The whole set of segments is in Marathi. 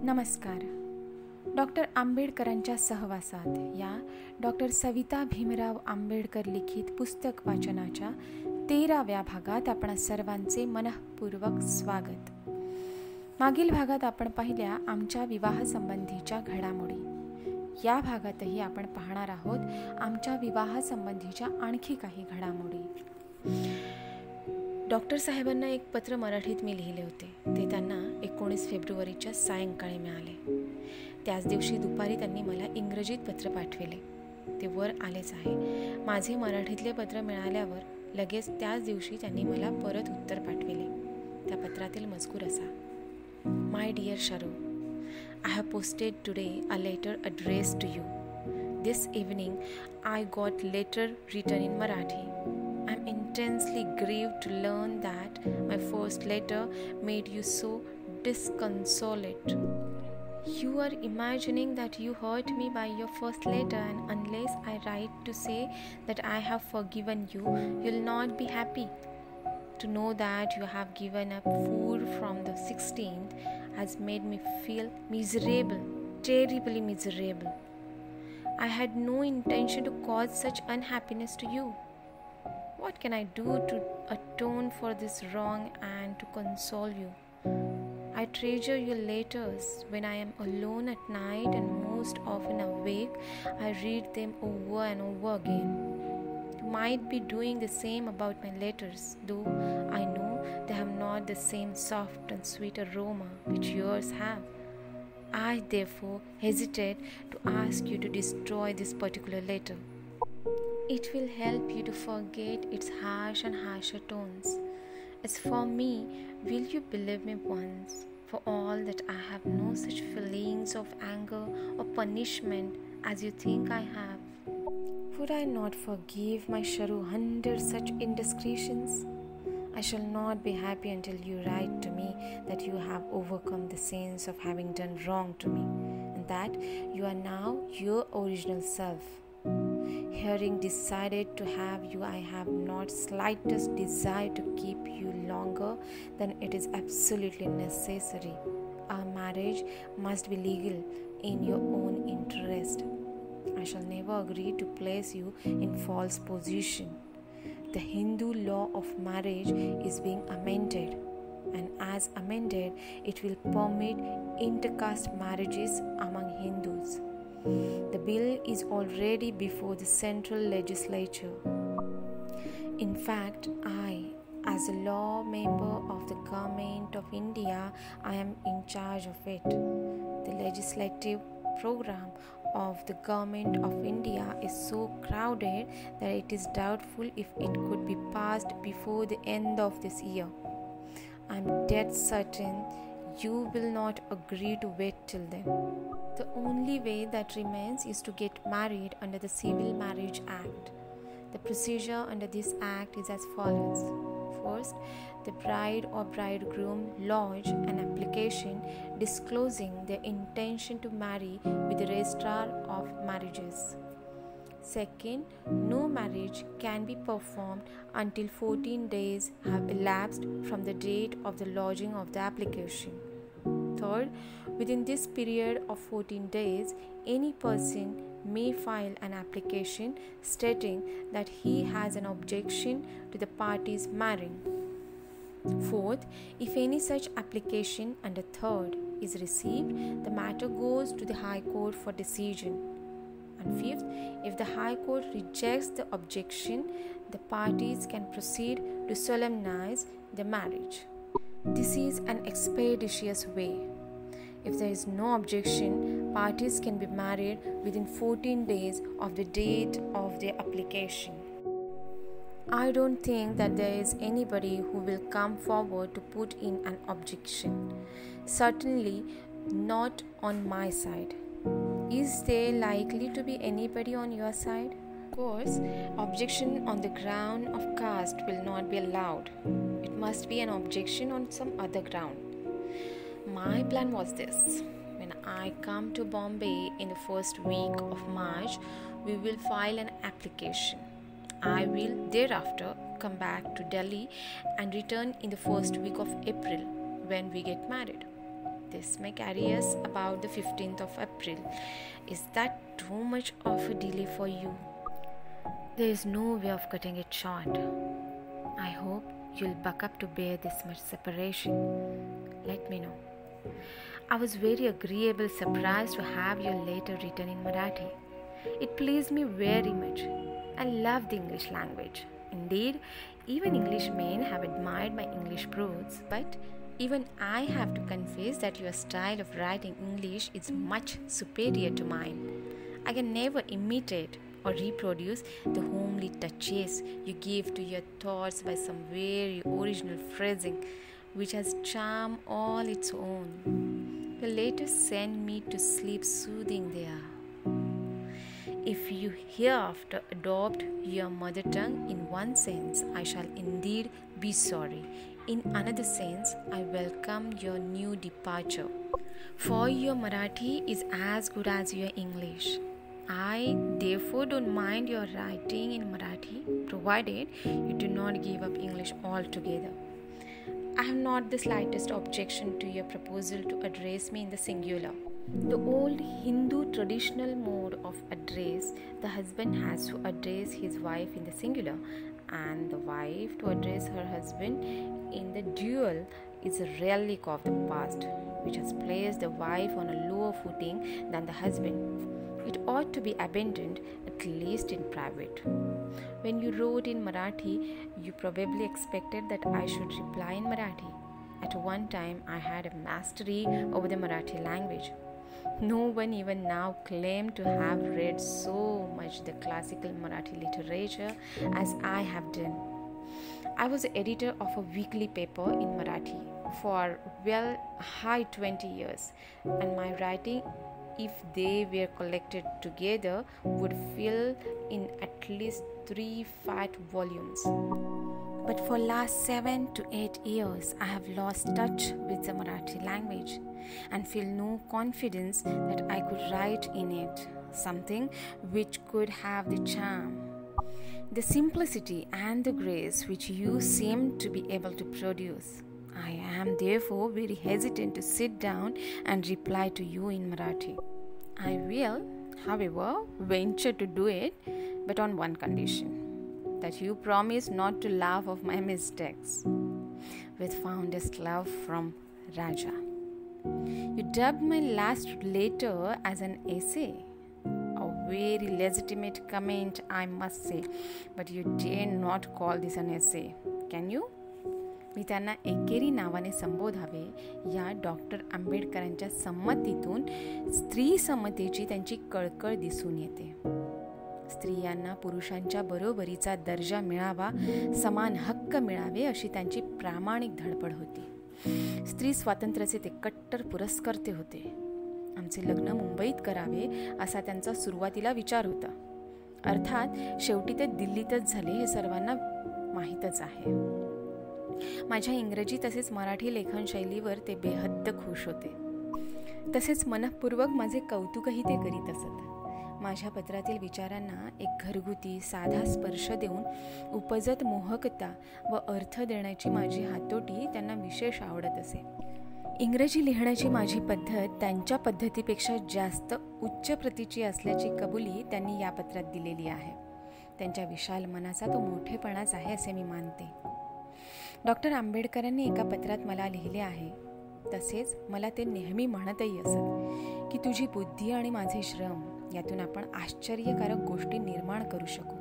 नमस्कार. डॉक्टर आंबेडकरांच्या सहवासात या डॉक्टर सविता भीमराव आंबेडकर लिखित पुस्तक वाचनाच्या 13व्या भागात आपण सर्वांचे मनःपूर्वक स्वागत. मागील भागात आपण पाहिल्या आमच्या विवाहसंबंधीच्या घडामोडी. या भागातही आपण पाहणार आहोत आमच्या विवाहसंबंधीच्या आणखी काही घडामोडी. डॉक्टर साहेबांना एक पत्र मराठीत मी लिहिले होते. ते त्यांना 19 फेब्रुवारीच्या सायंकाळी मिळाले. त्याच दिवशी दुपारी त्यांनी मला इंग्रजीत पत्र पाठविले. ते वर आलेच आहे. माझे मराठीतले पत्र मिळाल्यावर लगेच त्याच दिवशी त्यांनी मला परत उत्तर पाठविले. त्या पत्रातील मजकूर असा: माय डिअर शरू, I have posted today a letter addressed to you. This evening I got letter written in Marathi. I am intensely grieved to learn that my first letter made you so disconsolate. You are imagining that you hurt me by your first letter, and unless I write to say that I have forgiven you, you'll not be happy. To know that you have given up food from the 16th has made me feel miserable, terribly miserable. I had no intention to cause such unhappiness to you. What can I do to atone for this wrong and to console you? I treasure your letters. When I am alone at night and most often awake, I read them over and over again. You might be doing the same about my letters, though I know they have not the same soft and sweet aroma which yours have. I therefore hesitate to ask you to destroy this particular letter. It will help you to forget its harsh and harsher tones. As for me, will you believe me once for all that I have no such feelings of anger or punishment as you think I have? Would I not forgive my Sharu under such indiscretions? I shall not be happy until you write to me that you have overcome the sense of having done wrong to me, and that you are now your original self. Having decided to have you, I have not slightest desire to keep you longer than it is absolutely necessary. Our marriage must be legal in your own interest. I shall never agree to place you in false position. The Hindu law of marriage is being amended, and as amended, it will permit intercaste marriages among Hindus. The bill is already before the central legislature. In fact, I, as a law member of the government of India, I am in charge of it. The legislative program of the government of India is so crowded that it is doubtful if it could be passed before the end of this year. I am dead certain you will not agree to wait till then. The only way that remains is to get married under the Civil Marriage Act. The procedure under this act is as follows. First, the bride or bridegroom lodge an application disclosing their intention to marry with the registrar of marriages. Second, no marriage can be performed until 14 days have elapsed from the date of the lodging of the application. Third, within this period of 14 days, any person may file an application stating that he has an objection to the parties marrying. Fourth, if any such application under third is received, the matter goes to the High Court for decision. And fifth, if the High Court rejects the objection, the parties can proceed to solemnize the marriage. This is an expeditious way. If there is no objection, parties can be married within 14 days of the date of their application. I don't think that there is anybody who will come forward to put in an objection. Certainly not on my side. Is there likely to be anybody on your side? Of course, objection on the ground of caste will not be allowed. It must be an objection on some other ground. My plan was this. When I come to Bombay in the first week of March, we will file an application. I will thereafter come back to Delhi and return in the first week of April when we get married. this may carry us about the 15th of April. Is that too much of a delay for you? There is no way of cutting it short. I hope you'll buck up to bear this much separation. Let me know. I was very agreeable surprised to have your letter written in Marathi. It pleased me very much. I love the English language. Indeed, even Englishmen have admired my English prose, but even I have to confess that your style of writing English is much superior to mine. I can never imitate or reproduce the homely touches you give to your thoughts by some very original phrasing which has charm all its own. Your letters send me to sleep soothing there. If you hereafter adopt your mother tongue in one sense, I shall indeed be sorry. In another sense, I welcome your new departure. For your Marathi is as good as your English. I therefore don't mind your writing in Marathi, provided you do not give up English altogether. I have not the slightest objection to your proposal to address me in the singular. The old Hindu traditional mode of address, the husband has to address his wife in the singular and the wife to address her husband in the dual, is a relic of the past, which has placed the wife on a lower footing than the husband. It ought to be abandoned, at least in private. When you wrote in Marathi, you probably expected that I should reply in Marathi. At one time, I had a mastery over the Marathi language. No one even now claimed to have read so much the classical Marathi literature as I have done. I was the editor of a weekly paper in Marathi for high 20 years, and my writing, if they were collected together, would fill in at least 3 fat volumes. But for last 7 to 8 years, I have lost touch with the Marathi language and feel no confidence that I could write in it something which could have the charm, the simplicity and the grace which you seem to be able to produce. I am therefore very hesitant to sit down and reply to you in Marathi. I will, however, venture to do it, but on one condition, that you promise not to laugh of my mistakes. With fondest love, from Raja. You dubbed my last letter as an essay. A very legitimate comment, I must say, but you dare not call this an essay. Can you? मी त्यांना एकेरी नावाने संबोधावे या डॉक्टर आंबेडकरांच्या संमतीतून स्त्री समतेची त्यांची कळकळ दिसून येते. स्त्रियांना पुरुषांच्या बरोबरीचा दर्जा मिळावा, समान हक्क मिळावे अशी त्यांची प्रामाणिक धडपड होती. स्त्री स्वातंत्र्याचे ते कट्टर पुरस्कर्ते होते. आमचे लग्न मुंबईत करावे असा त्यांचा सुरुवातीला विचार होता. अर्थात शेवटी ते दिल्लीतच झाले हे सर्वांना माहीतच आहे. माझ्या इंग्रजी तसेच मराठी लेखन शैलीवर ते बेहद्द खुश होते. तसेच मनःपूर्वक माझे कौतुकही ते करीत असत. माझ्या पत्रातील विचारांना एक घरगुती साधा स्पर्श देऊन उपजत मोहकता व अर्थ देण्याची माझी हातोटी त्यांना विशेष आवडत असे. इंग्रजी लिहिण्याची माझी पद्धत त्यांच्या पद्धतीपेक्षा जास्त उच्च प्रतीची असल्याची कबुली त्यांनी या पत्रात दिलेली आहे. त्यांच्या विशाल मनाचा तो मोठेपणाच आहे असे मी मानते. डॉक्टर आंबेडकरांनी एका पत्रात मला लिहिले आहे, तसेच मला ते नेहमी म्हणतही असत, की तुझी बुद्धी आणि माझे श्रम यातून आपण आश्चर्यकारक गोष्टी निर्माण करू शकू.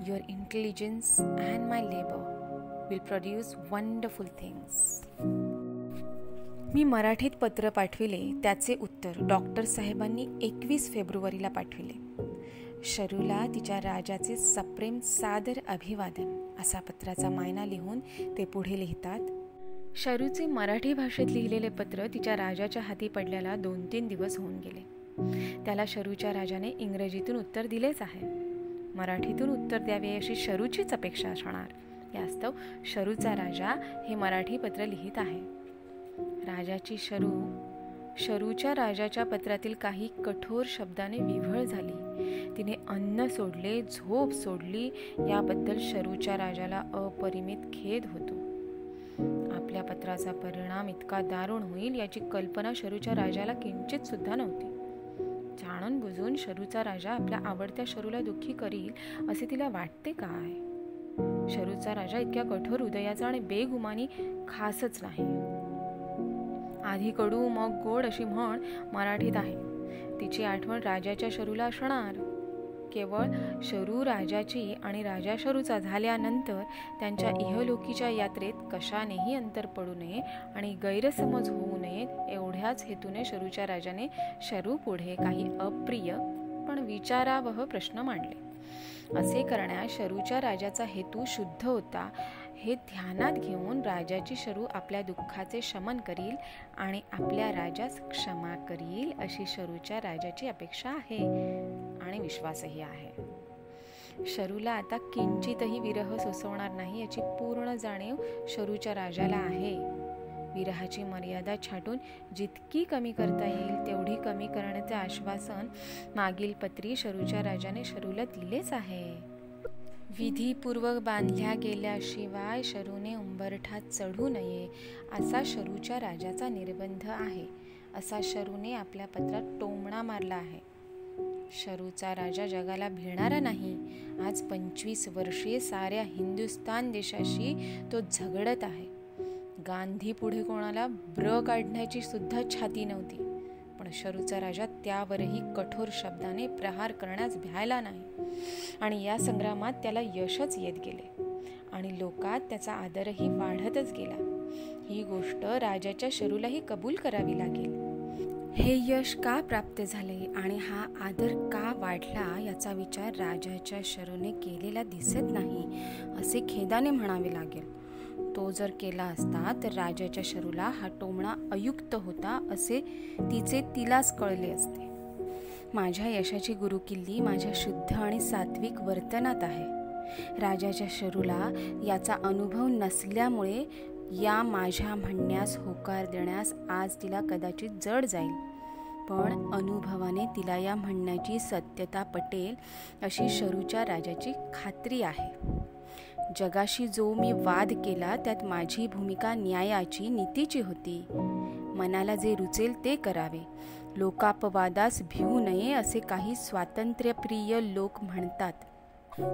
Your intelligence and my labour will produce wonderful things. मी मराठीत पत्र पाठविले. त्याचे उत्तर डॉक्टर साहेबांनी 21 फेब्रुवारीला पाठविले. शरूला तिच्या राजाचे सप्रेम सादर अभिवादन असा पत्राचा मायना लिहून ते पुढे लिहितात. शरूचे मराठी भाषेत लिहिलेले पत्र तिच्या राजाच्या हाती पडल्याला 2-3 दिवस होऊन गेले. त्याला शरूच्या राजाने इंग्रजीतून उत्तर दिलेच आहे. मराठीतून उत्तर द्यावे अशी शरूचीच अपेक्षा असणार. यास्तव शरूचा राजा हे मराठी पत्र लिहित आहे. राजाची शरूच्या राजाच्या पत्रातील काही कठोर शब्दाने विव्हळ झाली. तिने अन्न सोडले, झोप सोडली याबद्दल शरूच्या राजाला अपरिमित खेद होतो. आपल्या आपल्या पत्राचा परिणाम इतका दारुण होईल याची कल्पना शरूच्या राजाला किंचित सुद्धा नव्हती. जाणून बुजून शरूचा राजा आपल्या आवडत्या शरूला दुःखी करील असे तिला वाटते काय? शरूचा राजा इतक्या कठोर हृदयाचा आणि बेगुमानी खासच नाही. आधी कडू मग गोड अशी म्हण मराठीत आहे. तिची आठवण राजाच्या शरूला असणार. केवळ शरू राजाची आणि राजा शरूचा झाल्यानंतर त्यांच्या इहलोकीच्या यात्रेत कशानेही अंतर पडू नये आणि गैरसमज होऊ नयेत एवढ्याच हेतूने शरूच्या राजाने शरू पुढे काही अप्रिय पण विचारावह प्रश्न मांडले. असे करण्यास शरूच्या राजाचा हेतू शुद्ध होता हे ध्यानात घेऊन राजाची शरू आपल्या दुःखाचे शमन करील आणि आपल्या राजास क्षमा करील अशी शरूच्या राजाची अपेक्षा आहे आणि विश्वासही आहे. शरूला आता किंचितही विरह सोसवणार नाही याची पूर्ण जाणीव शरूच्या राजाला आहे. विरहाची मर्यादा छाटून जितकी कमी करता येईल तेवढी कमी करण्याचे आश्वासन मागील पत्री शरूच्या राजाने शरूला दिलेच आहे. विधीपूर्वक बांधल्या गेल्याशिवाय शरूने उंबरठ्यात चढू नये असा शरूच्या राजाचा निर्बंध आहे असा शरूने आपल्या पत्रात टोमणा मारला आहे. शरूचा राजा जगाला भिणारा नाही. आज 25 वर्षे साऱ्या हिंदुस्थान देशाशी तो झगडत आहे. गांधी पुढे कोणाला ब्र काढण्याची सुद्धा छाती नव्हती, पण शरूचा राजा त्यावरही कठोर शब्दाने प्रहार करण्यास भ्यायला नाही आणि या संग्रामात त्याला यशच येत गेले आणि लोकात त्याचा आदरही वाढतच गेला. ही गोष्ट राजाच्या शरूलाही कबूल करावी लागेल. हे यश का प्राप्त झाले आणि हा आदर का वाढला याचा विचार राजाच्या शरूने केलेला दिसत नाही असे खेदाने म्हणावे लागेल. तो जर केला असता तर राजाच्या शरूला हा टोमणा अयुक्त होता असे तिलाच कळले असते. माझ्या यशाची गुरुकिल्ली माझ्या शुद्ध आणि सात्विक वर्तनात आहे. राजाच्या शरूला याचा अनुभव नसल्यामुळे या माझ्या म्हणण्यास होकार देण्यास आज तिला कदाचित जड जाईल, पण अनुभवाने तिला या म्हणण्याची सत्यता पटेल अशी शरूच्या राजाची खात्री आहे. जगाशी जो मी वाद केला त्यात माझी भूमिका न्यायाची, नीतीची होती. मनाला जे रुचेल ते करावे, लोकापवादास भिवू नये असे काही स्वातंत्र्यप्रिय लोक म्हणतात.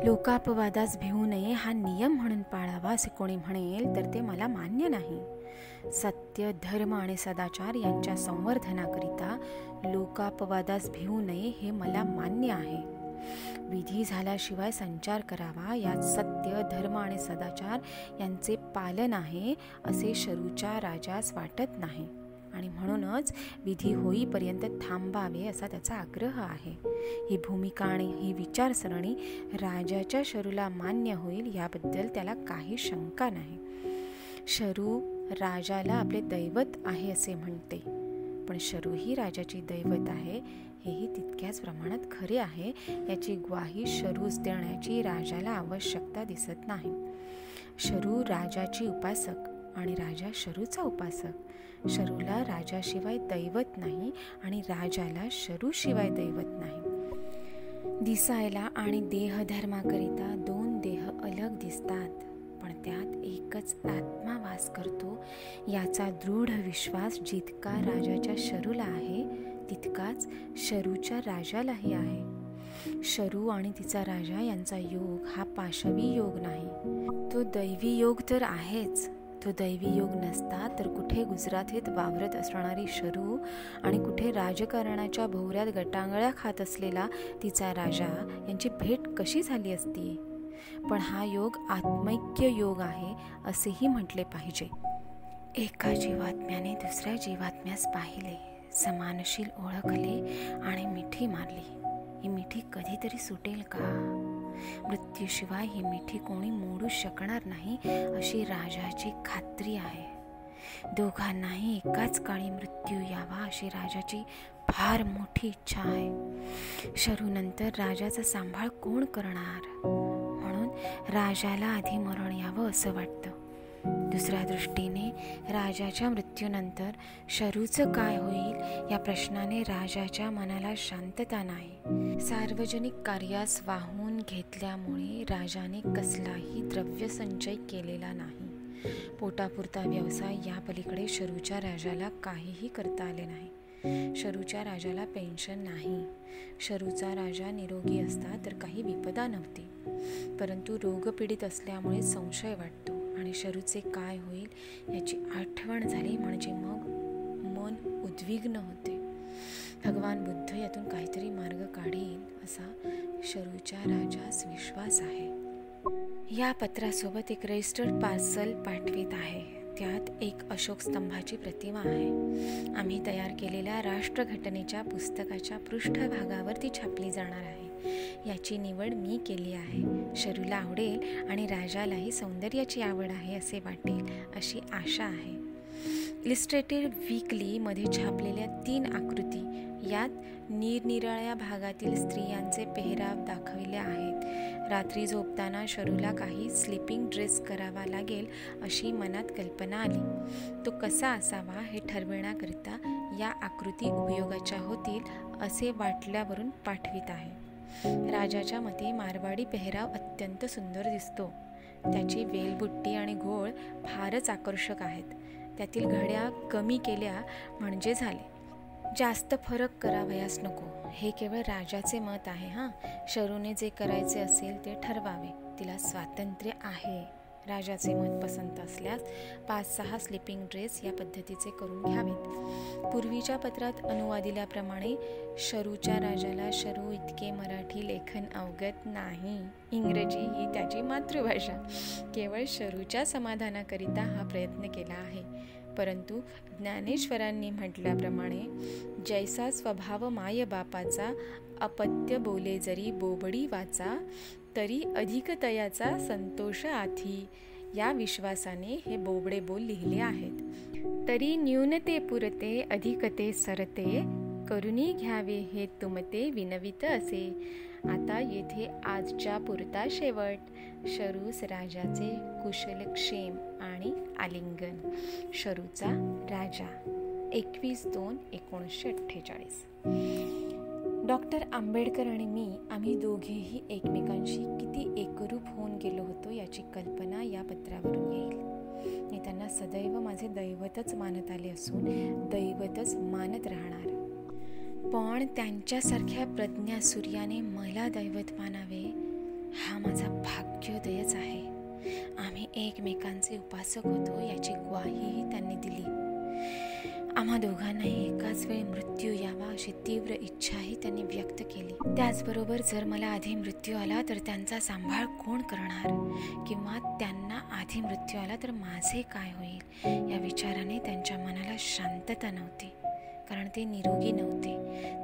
लोकापवादास भिवू नये हा नियम म्हणून पाळावा असे कोणी म्हणेल तर ते मला मान्य नाही. सत्य, धर्म आणि सदाचार यांच्या संवर्धनाकरिता लोकापवादास भिवू नये हे मला मान्य आहे. विधी झाल्याशिवाय संचार करावा यात सत्य, धर्म आणि सदाचार यांचे पालन आहे असे शरूच्या राजास वाटत नाही आणि म्हणूनच विधी होईपर्यंत थांबावे असा त्याचा आग्रह आहे. ही भूमिका आणि ही विचारसरणी राजाच्या शरूला मान्य होईल याबद्दल त्याला काही शंका नाही. शरू राजाला आपले दैवत आहे असे म्हणते, पण शरू ही राजाची दैवत आहे हेही तितक्याच प्रमाणात खरे आहे याची ग्वाही शरूस देण्याची राजाला आवश्यकता दिसत नाही. शरू राजाची उपासक आणि राजा शरूचा उपासक. शरूला राजाशिवाय दैवत नाही आणि राजाला शरूशिवाय दैवत नाही. दिसायला आणि देहधर्माकरिता 2 देह अलग दिसतात, पण त्यात एकच आत्मा वास करतो याचा दृढ विश्वास जितका राजाच्या शरूला आहे तितकाच शरूच्या राजालाही आहे. शरू आणि तिचा राजा यांचा योग हा पाशवी योग नाही, तो दैवी योग तर आहेच. तो दैवी योग नसता तर कुठे गुजरातीत वावरत असणारी शरू आणि कुठे राजकारणाच्या भोवऱ्यात गटांगळ्या खात असलेला तिचा राजा यांची भेट कशी झाली असती. पण हा योग आत्मैक्य योग आहे असेही म्हटले पाहिजे. एका जीवात्म्याने दुसऱ्या जीवात्म्यास पाहिले, समानशील ओळखले आणि मिठी मारली. ही मिठी कधीतरी सुटेल का? मृत्यूशिवाय ही मिठी कोणी मोडू शकणार नाही अशी राजाची खात्री आहे. दोघांनाही एकाच काळी मृत्यू यावा अशी राजाची फार मोठी इच्छा आहे. शरूनंतर राजाचा सांभाळ कोण करणार म्हणून राजाला आधी मरण यावं असं वाटतं. दुसऱ्या दृष्टीने राजाच्या मृत्यूनंतर शरूचं काय होईल या प्रश्नाने राजाच्या मनाला शांतता नाही. सार्वजनिक कार्यास वाहून घेतल्यामुळे राजाने कसलाही द्रव्य संचय केलेला नाही. पोटापुरता व्यवसाय या पलीकडे शरूच्या राजाला काहीही करता आले नाही. शरूच्या राजाला पेन्शन नाही. शरूचा राजा निरोगी असता तर काही विपदा नव्हती, परंतु रोगपीडित असल्यामुळे संशय वाटतो आणि शरूचे काय होईल याची आठवण झाली म्हणजे मग मन उद्विग्न होते. भगवान बुद्ध यातून काहीतरी मार्ग काढील असा शरूच्या राजास विश्वास आहे. या पत्रासोबत एक रजिस्टर्ड पार्सल पाठवित आहे. त्यात एक अशोक स्तंभाची प्रतिमा आहे. आम्ही तयार केलेल्या राष्ट्रघटनेच्या पुस्तकाच्या पृष्ठभागावर ती छापली जाणार आहे. याची निवड मी केली आहे. शरूला आवडेल आणि राजालाही सौंदर्याची आवड आहे असे वाटेल अशी आशा आहे. इलिस्ट्रेटेड वीकलीमध्ये छापलेल्या 3 आकृती यात निरनिराळ्या भागातील स्त्रियांचे पेहराव दाखविले आहेत. रात्री झोपताना शरूला काही स्लीपिंग ड्रेस करावा लागेल अशी मनात कल्पना आली. तो कसा असावा हे ठरविण्याकरिता या आकृती उपयोगाच्या होतील असे वाटल्यावरून पाठवित आहे. राजाच्या मते मारवाडी पेहराव अत्यंत सुंदर दिसतो. त्याची वेलबुट्टी आणि घोळ फारच आकर्षक आहेत. त्यातील घड्या कमी केल्या म्हणजे झाले. जास्त फरक करावयास नको. हे केवळ राजाचे मत आहे. शरूने जे करायचे असेल ते ठरवावे. तिला स्वातंत्र्य आहे. राजाचे मत पसंत असल्यास 5-6 स्लीपिंग ड्रेस या पद्धतीचे करून घ्यावेत. पूर्वीच्या पत्रात अनुवादिल्याप्रमाणे शरूच्या राजाला शरू इतके मराठी लेखन अवगत नाही. इंग्रजी ही त्याची मातृभाषा. केवळ शरूच्या समाधानाकरिता हा प्रयत्न केला आहे. परंतु ज्ञानेश्वरांनी म्हटल्याप्रमाणे जैसा स्वभाव माय बापाचा, अपत्य बोले जरी बोबडी वाचा, तरी अधिक तयाचा संतोष आथी. या विश्वासाने हे बोबडे बोल लिहिले आहेत. तरी न्यूनते पुरते अधिकते सरते, करुणी घ्यावे हे तुमते विनवित असे. आता येथे आजच्या पुरता शेवट. शरूस राजाचे कुशलक्षेम आणि आलिंगन. शरूचा राजा. 21/2/1948. डॉक्टर आंबेडकर आणि मी आम्ही दोघेही एकमेकांशी किती एकरूप होऊन गेलो होतो याची कल्पना या पत्रावरून येईल. मी त्यांना सदैव माझे दैवतच मानत आले असून दैवतच मानत राहणार. पण त्यांच्यासारख्या प्रज्ञासूर्याने मला दैवत मानावे हा माझा भाग्योदयच आहे. आम्ही एकमेकांचे उपासक होतो याची ग्वाहीही त्यांनी दिली. आम्हा दोघांनाही एकाच वेळी मृत्यू यावा अशी तीव्र इच्छाही त्यांनी व्यक्त केली. त्याचबरोबर जर मला आधी मृत्यू आला तर त्यांचा सांभाळ कोण करणार, किंवा त्यांना आधी मृत्यू आला तर माझे काय होईल या विचाराने त्यांच्या मनाला शांतता नव्हती. कारण ते निरोगी नव्हते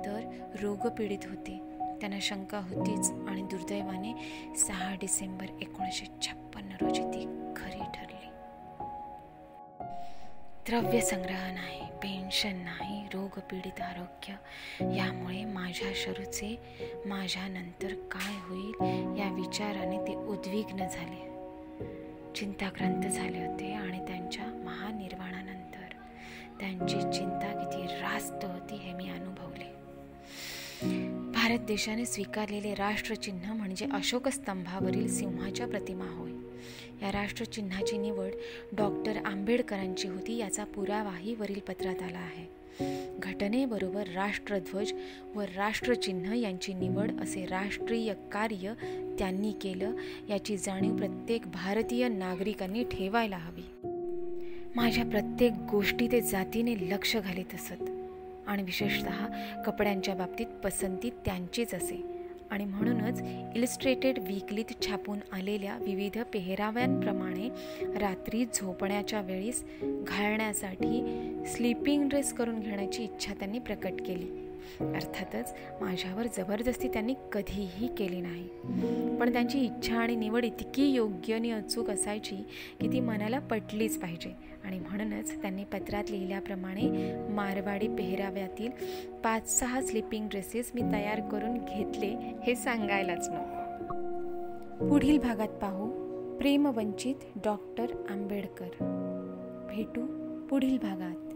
तर रोगपीडित होते. त्यांना शंका होतीच आणि दुर्दैवाने 6 डिसेंबर 1956 रोजी ती खरी ठरली. द्रव्य संग्रह नाही, पेन्शन नाही, रोगपीडित आरोग्य यामुळे माझ्या शरूचे माझ्यानंतर काय होईल या विचाराने ते उद्विग्न झाले, चिंताक्रांत झाले होते. आणि त्यांच्या महानिर्वाणानंतर त्यांची चिंता किती रास्त होती हे मी अनुभवले. भारत देशाने स्वीकारलेले राष्ट्रचिन्ह म्हणजे अशोक स्तंभावरील सिंहाच्या प्रतिमा होय. या राष्ट्रचिन्हाची निवड डॉक्टर आंबेडकरांची होती याचा पुरावाही वरील पत्रात आला आहे. घटनेबरोबर राष्ट्रध्वज व राष्ट्रचिन्ह यांची निवड असे राष्ट्रीय कार्य त्यांनी केलं याची जाणीव प्रत्येक भारतीय नागरिकांनी ठेवायला हवी. माझ्या प्रत्येक गोष्टी ते जातीने लक्ष घालीत असत आणि विशेषतः कपड्यांच्या बाबतीत पसंती त्यांचीच असे. आणि म्हणूनच इलिस्ट्रेटेड वीकलीत छापून आलेल्या विविध पेहराव्यांप्रमाणे रात्री झोपण्याच्या वेळीस घालण्यासाठी स्लीपिंग ड्रेस करून घेण्याची इच्छा त्यांनी प्रकट केली. अर्थातच माझ्यावर जबरदस्ती त्यांनी कधीही केली नाही, पण त्यांची इच्छा आणि निवड इतकी योग्य आणि अचूक असायची की ती मनाला पटलीच पाहिजे. आणि म्हणूनच त्यांनी पत्रात लिहिल्याप्रमाणे मारवाडी पेहराव्यातील 5-6 स्लीपिंग ड्रेसेस मी तयार करून घेतले हे सांगायलाच नको. पुढील भागात पाहू. प्रेमवंचित डॉक्टर आंबेडकर. भेटू पुढील भागात.